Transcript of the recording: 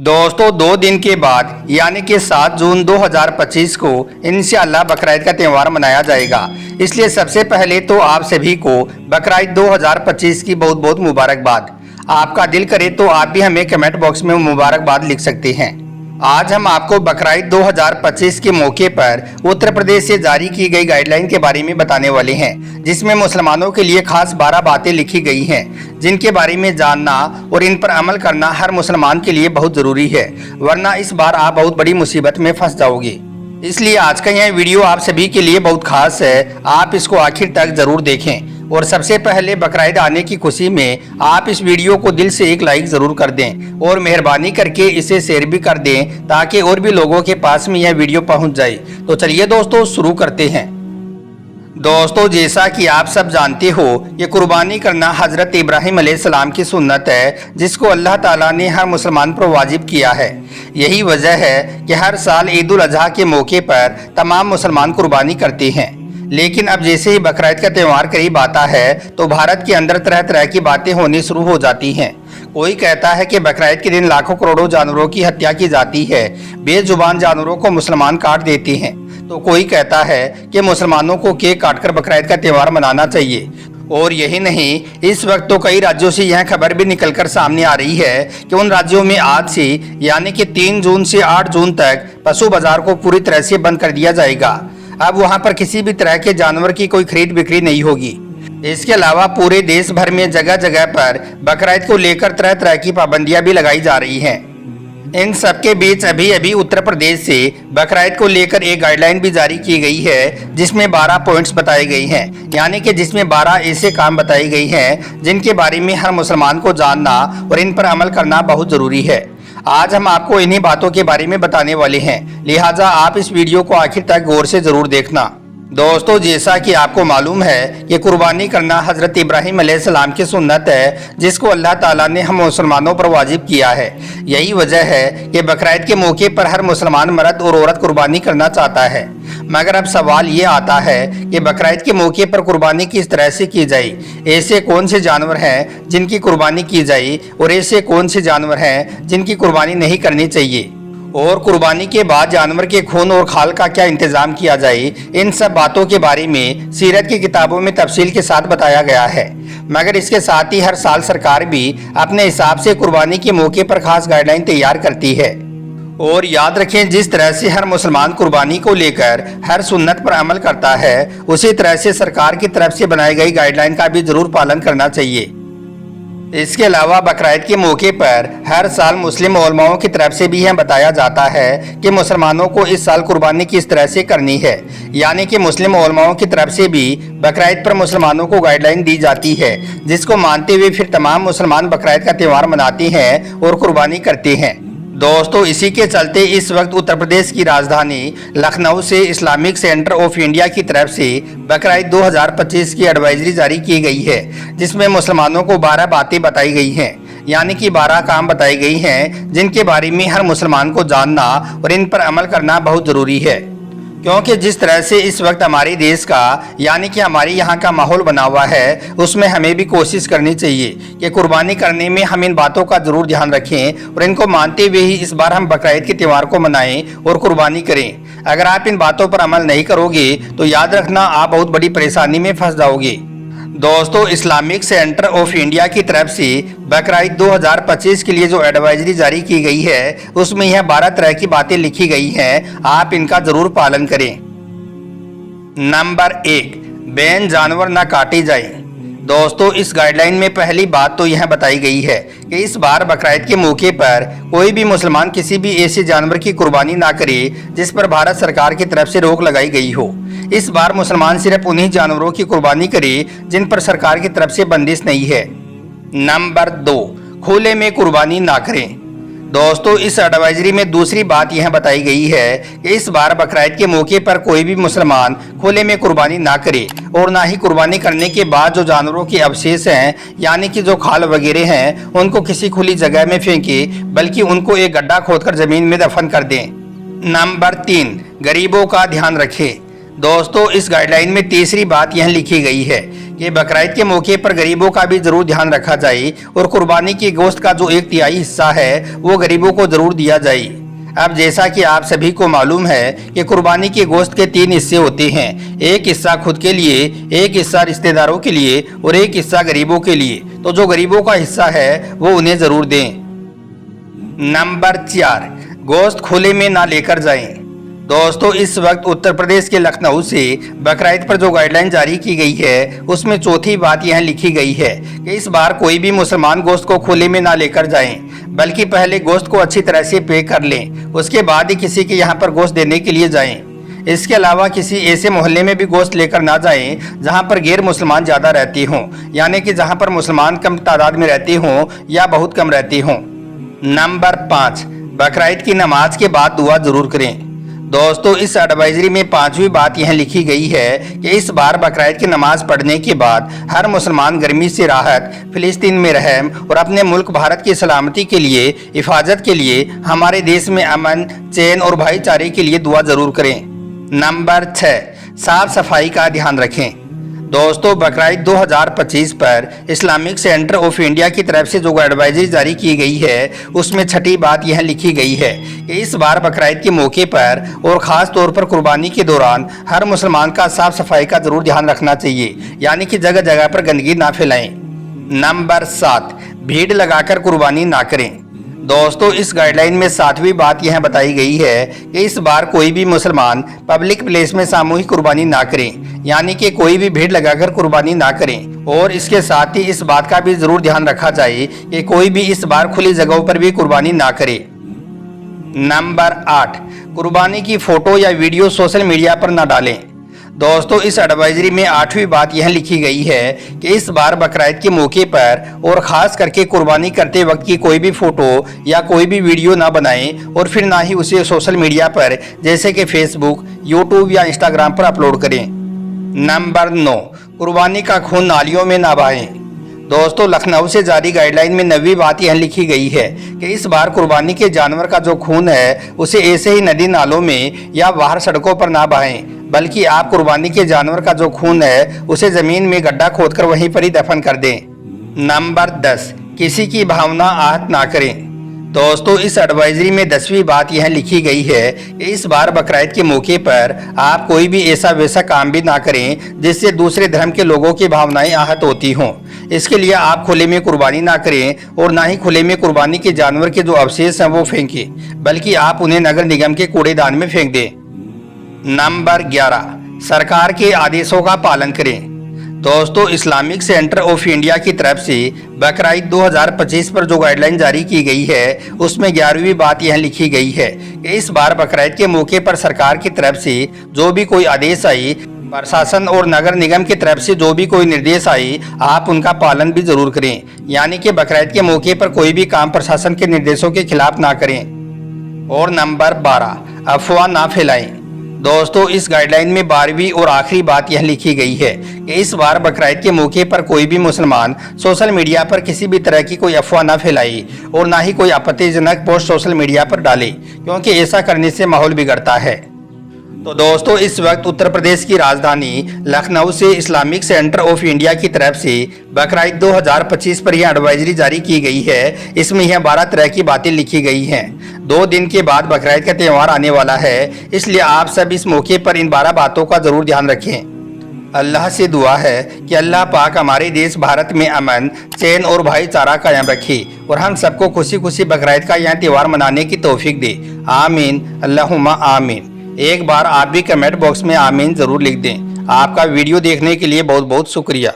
दोस्तों 2 दिन के बाद यानी कि 7 जून 2025 को इंशाअल्लाह बकरीद का त्यौहार मनाया जाएगा। इसलिए सबसे पहले तो आप सभी को बकरीद 2025 की बहुत बहुत मुबारकबाद। आपका दिल करे तो आप भी हमें कमेंट बॉक्स में मुबारकबाद लिख सकते हैं। आज हम आपको बकरीद 2025 के मौके पर उत्तर प्रदेश से जारी की गई गाइडलाइन के बारे में बताने वाले हैं, जिसमें मुसलमानों के लिए खास 12 बातें लिखी गई हैं, जिनके बारे में जानना और इन पर अमल करना हर मुसलमान के लिए बहुत जरूरी है, वरना इस बार आप बहुत बड़ी मुसीबत में फंस जाओगे। इसलिए आज का यह वीडियो आप सभी के लिए बहुत खास है, आप इसको आखिर तक जरूर देखें। और सबसे पहले बकरीद आने की खुशी में आप इस वीडियो को दिल से एक लाइक जरूर कर दें और मेहरबानी करके इसे शेयर भी कर दें, ताकि और भी लोगों के पास में यह वीडियो पहुंच जाए। तो चलिए दोस्तों शुरू करते हैं। दोस्तों जैसा कि आप सब जानते हो, ये कुर्बानी करना हजरत इब्राहिम अलैहिस्सलाम की सुन्नत है, जिसको अल्लाह ताला ने हर मुसलमान पर वाजिब किया है। यही वजह है कि हर साल ईद उल अजहा के मौके पर तमाम मुसलमान कुर्बानी करते हैं। लेकिन अब जैसे ही बकरीद का त्यौहार करीब आता है तो भारत के अंदर तरह तरह की बातें होनी शुरू हो जाती हैं। कोई कहता है कि बकरीद के दिन लाखों करोड़ों जानवरों की हत्या की जाती है, बेजुबान जानवरों को मुसलमान काट देते हैं। तो कोई कहता है कि मुसलमानों को केक काटकर बकरीद का त्यौहार मनाना चाहिए। और यही नहीं, इस वक्त तो कई राज्यों से यह खबर भी निकलकर सामने आ रही है कि उन राज्यों में आज से यानी कि 3 जून से 8 जून तक पशु बाजार को पूरी तरह से बंद कर दिया जाएगा। अब वहां पर किसी भी तरह के जानवर की कोई खरीद बिक्री नहीं होगी। इसके अलावा पूरे देश भर में जगह जगह पर बकरीद को लेकर तरह तरह की पाबंदियां भी लगाई जा रही हैं। इन सब के बीच अभी अभी उत्तर प्रदेश से बकरीद को लेकर एक गाइडलाइन भी जारी की गई है, जिसमें 12 पॉइंट्स बताए गए हैं, यानी कि जिसमें 12 ऐसे काम बताए गए हैं जिनके बारे में हर मुसलमान को जानना और इन पर अमल करना बहुत जरूरी है। आज हम आपको इन्हीं बातों के बारे में बताने वाले हैं, लिहाजा आप इस वीडियो को आखिर तक गौर से जरूर देखना। दोस्तों जैसा कि आपको मालूम है कि कुर्बानी करना हजरत इब्राहिम अलैहिस्सलाम की सुन्नत है, जिसको अल्लाह ताला ने हम मुसलमानों पर वाजिब किया है। यही वजह है कि बकरीद के मौके पर हर मुसलमान मर्द और औरत कुर्बानी करना चाहता है। मगर अब सवाल ये आता है कि बकरीद के मौके पर कुर्बानी किस तरह से की जाए। ऐसे कौन से जानवर हैं जिनकी कुर्बानी की जाए और ऐसे कौन से जानवर हैं जिनकी कुर्बानी नहीं करनी चाहिए, और कुर्बानी के बाद जानवर के खून और खाल का क्या इंतजाम किया जाए। इन सब बातों के बारे में सीरत की किताबों में तफसील के साथ बताया गया है। मगर इसके साथ ही हर साल सरकार भी अपने हिसाब से कुर्बानी के मौके पर खास गाइडलाइन तैयार करती है। और याद रखें, जिस तरह से हर मुसलमान कुर्बानी को लेकर हर सुन्नत पर अमल करता है, उसी तरह से सरकार की तरफ से बनाई गई गाइडलाइन का भी जरूर पालन करना चाहिए। इसके अलावा बकरीद के मौके पर हर साल मुस्लिम उलमाओं की तरफ से भी यह बताया जाता है कि मुसलमानों को इस साल कुर्बानी किस तरह से करनी है, यानी कि मुस्लिम उलमाओं की तरफ से भी बकरीद पर मुसलमानों को गाइडलाइन दी जाती है, जिसको मानते हुए फिर तमाम मुसलमान बकरीद का त्यौहार मनाते हैं और कुर्बानी करते हैं। दोस्तों इसी के चलते इस वक्त उत्तर प्रदेश की राजधानी लखनऊ से इस्लामिक सेंटर ऑफ इंडिया की तरफ से बकरीद 2025 की एडवाइजरी जारी की गई है, जिसमें मुसलमानों को 12 बातें बताई गई हैं, यानी कि 12 काम बताई गई हैं जिनके बारे में हर मुसलमान को जानना और इन पर अमल करना बहुत ज़रूरी है। क्योंकि जिस तरह से इस वक्त हमारे देश का यानी कि हमारे यहाँ का माहौल बना हुआ है, उसमें हमें भी कोशिश करनी चाहिए कि कुर्बानी करने में हम इन बातों का जरूर ध्यान रखें और इनको मानते हुए ही इस बार हम बकरीद के त्यौहार को मनाएं और कुर्बानी करें। अगर आप इन बातों पर अमल नहीं करोगे तो याद रखना आप बहुत बड़ी परेशानी में फंस जाओगे। दोस्तों इस्लामिक सेंटर ऑफ इंडिया की तरफ से बकरीद 2025 के लिए जो एडवाइजरी जारी की गई है, उसमें यह 12 तरह की बातें लिखी गई हैं, आप इनका जरूर पालन करें। नंबर 1, बैन जानवर न काटे जाए। दोस्तों इस गाइडलाइन में पहली बात तो यह बताई गई है कि इस बार बकरीद के मौके पर कोई भी मुसलमान किसी भी ऐसे जानवर की कुर्बानी ना करे जिस पर भारत सरकार की तरफ से रोक लगाई गई हो। इस बार मुसलमान सिर्फ उन्हीं जानवरों की कुर्बानी करे जिन पर सरकार की तरफ से बंदिश नहीं है। नंबर 2, खुले में कुर्बानी ना करें। दोस्तों इस एडवाइजरी में दूसरी बात यह बताई गई है कि इस बार बकरीद के मौके पर कोई भी मुसलमान खुले में कुर्बानी ना करे और ना ही कुर्बानी करने के बाद जो जानवरों के अवशेष हैं, यानी कि जो खाल वगैरह हैं, उनको किसी खुली जगह में फेंके, बल्कि उनको एक गड्ढा खोदकर जमीन में दफन कर दें। नंबर 3, गरीबों का ध्यान रखें। दोस्तों इस गाइडलाइन में तीसरी बात यह लिखी गई है कि बकरीद के मौके पर गरीबों का भी जरूर ध्यान रखा जाए और कुर्बानी की गोश्त का जो 1/3 हिस्सा है वो गरीबों को जरूर दिया जाए। अब जैसा कि आप सभी को मालूम है कि कुर्बानी की गोश्त के 3 हिस्से होते हैं, एक हिस्सा खुद के लिए, एक हिस्सा रिश्तेदारों के लिए और एक हिस्सा गरीबों के लिए। तो जो गरीबों का हिस्सा है वो उन्हें जरूर दें। नंबर 4, गोश्त खुले में ना लेकर जाएं। दोस्तों इस वक्त उत्तर प्रदेश के लखनऊ से बकरीद पर जो गाइडलाइन जारी की गई है उसमें चौथी बात यह लिखी गई है कि इस बार कोई भी मुसलमान गोश्त को खुले में ना लेकर जाएं, बल्कि पहले गोश्त को अच्छी तरह से पैक कर लें, उसके बाद ही किसी के यहाँ पर गोश्त देने के लिए जाएं। इसके अलावा किसी ऐसे मोहल्ले में भी गोश्त लेकर ना जाएं जहाँ पर गैर मुसलमान ज़्यादा रहते हों, यानी कि जहाँ पर मुसलमान कम तादाद में रहते हों या बहुत कम रहते हों। नंबर 5, बकरीद की नमाज के बाद दुआ जरूर करें। दोस्तों इस एडवाइजरी में 5वीं बात यह लिखी गई है कि इस बार बकरीद की नमाज पढ़ने के बाद हर मुसलमान गर्मी से राहत, फिलिस्तीन में रहम और अपने मुल्क भारत की सलामती के लिए, हिफाजत के लिए, हमारे देश में अमन, चैन और भाईचारे के लिए दुआ जरूर करें। नंबर 6, साफ सफाई का ध्यान रखें। दोस्तों बकरीद 2025 पर इस्लामिक सेंटर ऑफ इंडिया की तरफ से जो एडवाइजरी जारी की गई है उसमें 6ठी बात यह लिखी गई है कि इस बार बकरीद के मौके पर और ख़ास तौर पर कुर्बानी के दौरान हर मुसलमान का साफ सफाई का जरूर ध्यान रखना चाहिए, यानी कि जगह जगह पर गंदगी ना फैलाएं। नंबर 7, भीड़ लगाकर कुर्बानी ना करें। दोस्तों इस गाइडलाइन में 7वीं बात यह बताई गई है कि इस बार कोई भी मुसलमान पब्लिक प्लेस में सामूहिक कुर्बानी ना करें, यानी कि कोई भी भीड़ लगाकर कुर्बानी ना करें। और इसके साथ ही इस बात का भी जरूर ध्यान रखा जाए कि कोई भी इस बार खुली जगहों पर भी कुर्बानी ना करे। नंबर 8, कुर्बानी की फोटो या वीडियो सोशल मीडिया पर ना डालें। दोस्तों इस एडवाइजरी में 8वीं बात यह लिखी गई है कि इस बार बकरीद के मौके पर और ख़ास करके कुर्बानी करते वक्त की कोई भी फ़ोटो या कोई भी वीडियो ना बनाएं और फिर ना ही उसे सोशल मीडिया पर जैसे कि फेसबुक, यूट्यूब या इंस्टाग्राम पर अपलोड करें। नंबर 9, कुर्बानी का खून नालियों में ना बहाएं। दोस्तों लखनऊ से जारी गाइडलाइन में 9वीं बात यह लिखी गई है कि इस बार कुर्बानी के जानवर का जो खून है उसे ऐसे ही नदी नालों में या बाहर सड़कों पर ना बहाएं, बल्कि आप कुर्बानी के जानवर का जो खून है उसे ज़मीन में गड्ढा खोदकर वहीं पर ही दफन कर दें। नंबर 10, किसी की भावना आहत ना करें। दोस्तों इस एडवाइजरी में 10वीं बात यह लिखी गई है कि इस बार बकरीद के मौके पर आप कोई भी ऐसा वैसा काम भी ना करें जिससे दूसरे धर्म के लोगों की भावनाएं आहत होती हों। इसके लिए आप खुले में कुर्बानी ना करें और ना ही खुले में कुर्बानी के जानवर के जो अवशेष हैं वो फेंकें, बल्कि आप उन्हें नगर निगम के कूड़ेदान में फेंक दें। नंबर 11, सरकार के आदेशों का पालन करें। दोस्तों इस्लामिक सेंटर ऑफ इंडिया की तरफ से बकरीद 2025 पर जो गाइडलाइन जारी की गई है उसमें 11वीं बात यह लिखी गई है कि इस बार बकरीद के मौके पर सरकार की तरफ से जो भी कोई आदेश आई, प्रशासन और नगर निगम की तरफ से जो भी कोई निर्देश आई, आप उनका पालन भी जरूर करें, यानी कि बकरीद के मौके पर कोई भी काम प्रशासन के निर्देशों के खिलाफ ना करें। और नंबर 12, अफवाह ना फैलाएं। दोस्तों इस गाइडलाइन में 12वीं और आखिरी बात यह लिखी गई है कि इस बार बकरीद के मौके पर कोई भी मुसलमान सोशल मीडिया पर किसी भी तरह की कोई अफवाह ना फैलाई और ना ही कोई आपत्तिजनक पोस्ट सोशल मीडिया पर डाले, क्योंकि ऐसा करने से माहौल बिगड़ता है। तो दोस्तों इस वक्त उत्तर प्रदेश की राजधानी लखनऊ से इस्लामिक सेंटर ऑफ इंडिया की तरफ से बकरीद 2025 पर यह एडवाइजरी जारी की गई है। इसमें यह 12 तरह की बातें लिखी गई हैं। 2 दिन के बाद बकरीद का त्यौहार आने वाला है, इसलिए आप सब इस मौके पर इन 12 बातों का जरूर ध्यान रखें। अल्लाह से दुआ है कि अल्लाह पाक हमारे देश भारत में अमन, चैन और भाईचारा कायम रखे और हम सबको खुशी खुशी बकरीद का यह त्यौहार मनाने की तौफीक दे। आमीन, अल्लाहुम्मा आमीन। एक बार आप भी कमेंट बॉक्स में आमीन जरूर लिख दें। आपका वीडियो देखने के लिए बहुत बहुत शुक्रिया।